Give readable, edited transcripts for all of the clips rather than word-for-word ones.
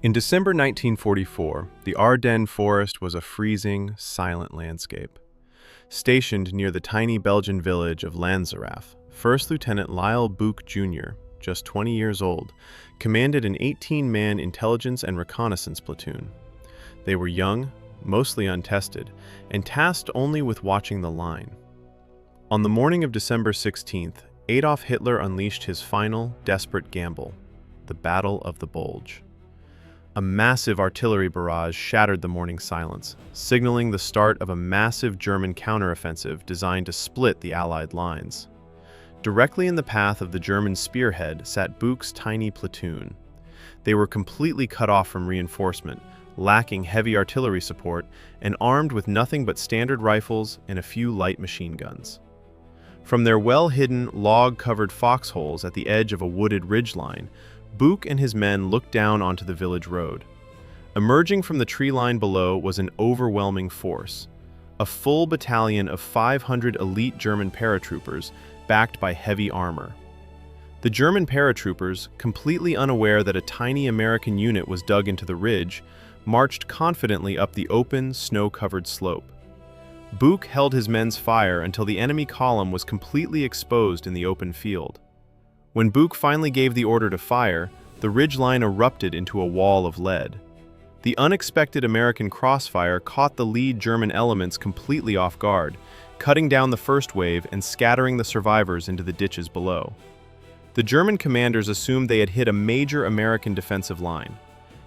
In December 1944, the Ardennes forest was a freezing, silent landscape. Stationed near the tiny Belgian village of Lanzerath, First Lieutenant Lyle Bouck Jr., just 20 years old, commanded an 18-man intelligence and reconnaissance platoon. They were young, mostly untested, and tasked only with watching the line. On the morning of December 16th, Adolf Hitler unleashed his final, desperate gamble, the Battle of the Bulge. A massive artillery barrage shattered the morning silence, signaling the start of a massive German counteroffensive designed to split the Allied lines. Directly in the path of the German spearhead sat Bouck's tiny platoon. They were completely cut off from reinforcement, lacking heavy artillery support, and armed with nothing but standard rifles and a few light machine guns. From their well-hidden, log-covered foxholes at the edge of a wooded ridgeline, Bouck and his men looked down onto the village road. Emerging from the tree line below was an overwhelming force, a full battalion of 500 elite German paratroopers backed by heavy armor. The German paratroopers, completely unaware that a tiny American unit was dug into the ridge, marched confidently up the open, snow-covered slope. Bouck held his men's fire until the enemy column was completely exposed in the open field. When Bouck finally gave the order to fire, the ridgeline erupted into a wall of lead. The unexpected American crossfire caught the lead German elements completely off guard, cutting down the first wave and scattering the survivors into the ditches below. The German commanders assumed they had hit a major American defensive line.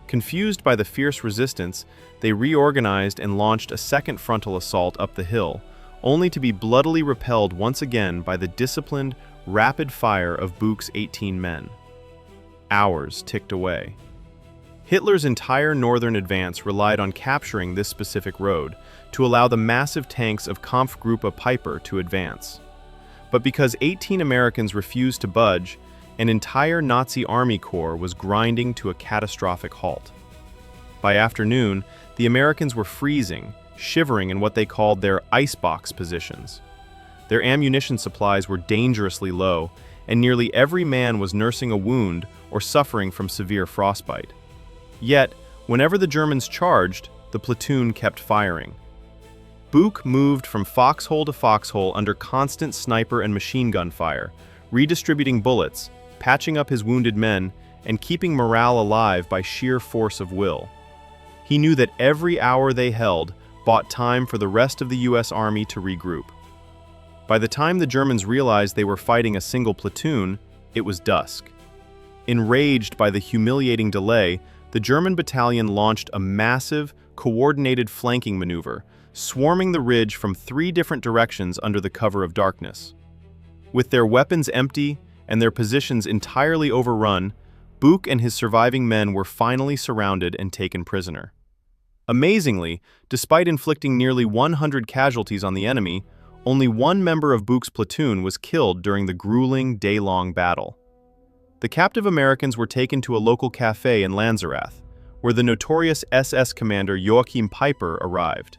Confused by the fierce resistance, they reorganized and launched a second frontal assault up the hill, only to be bloodily repelled once again by the disciplined, rapid fire of Bouck's 18 men. Hours ticked away. Hitler's entire northern advance relied on capturing this specific road to allow the massive tanks of Kampfgruppe Peiper to advance. But because 18 Americans refused to budge, an entire Nazi army corps was grinding to a catastrophic halt. By afternoon, the Americans were freezing, shivering in what they called their icebox positions. Their ammunition supplies were dangerously low, and nearly every man was nursing a wound or suffering from severe frostbite. Yet, whenever the Germans charged, the platoon kept firing. Bouck moved from foxhole to foxhole under constant sniper and machine gun fire, redistributing bullets, patching up his wounded men, and keeping morale alive by sheer force of will. He knew that every hour they held bought time for the rest of the U.S. Army to regroup. By the time the Germans realized they were fighting a single platoon, it was dusk. Enraged by the humiliating delay, the German battalion launched a massive, coordinated flanking maneuver, swarming the ridge from 3 different directions under the cover of darkness. With their weapons empty and their positions entirely overrun, Bouck and his surviving men were finally surrounded and taken prisoner. Amazingly, despite inflicting nearly 100 casualties on the enemy, only one member of Bouck's platoon was killed during the grueling, day-long battle. The captive Americans were taken to a local cafe in Lanzerath, where the notorious SS commander Joachim Peiper arrived.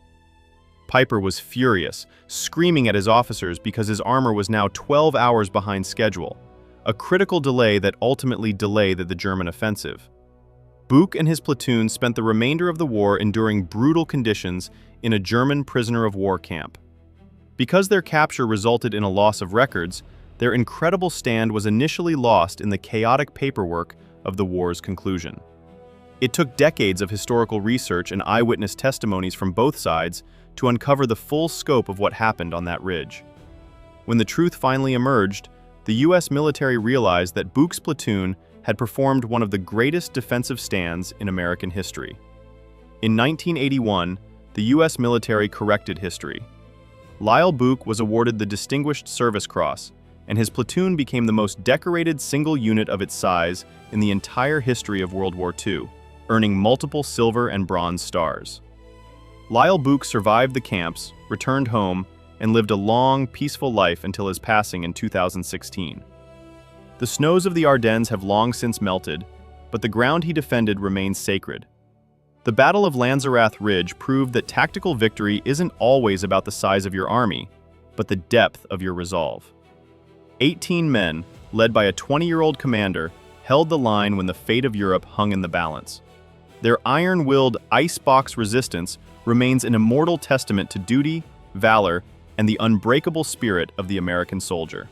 Peiper was furious, screaming at his officers because his armor was now 12 hours behind schedule, a critical delay that ultimately delayed the German offensive. Bouck and his platoon spent the remainder of the war enduring brutal conditions in a German prisoner-of-war camp. Because their capture resulted in a loss of records, their incredible stand was initially lost in the chaotic paperwork of the war's conclusion. It took decades of historical research and eyewitness testimonies from both sides to uncover the full scope of what happened on that ridge. When the truth finally emerged, the U.S. military realized that Bouck's platoon had performed one of the greatest defensive stands in American history. In 1981, the U.S. military corrected history. Lyle Bouck was awarded the Distinguished Service Cross, and his platoon became the most decorated single unit of its size in the entire history of World War II, earning multiple silver and bronze stars. Lyle Bouck survived the camps, returned home, and lived a long, peaceful life until his passing in 2016. The snows of the Ardennes have long since melted, but the ground he defended remains sacred. The Battle of Lanzerath Ridge proved that tactical victory isn't always about the size of your army, but the depth of your resolve. 18 men, led by a 20-year-old commander, held the line when the fate of Europe hung in the balance. Their iron-willed icebox resistance remains an immortal testament to duty, valor, and the unbreakable spirit of the American soldier.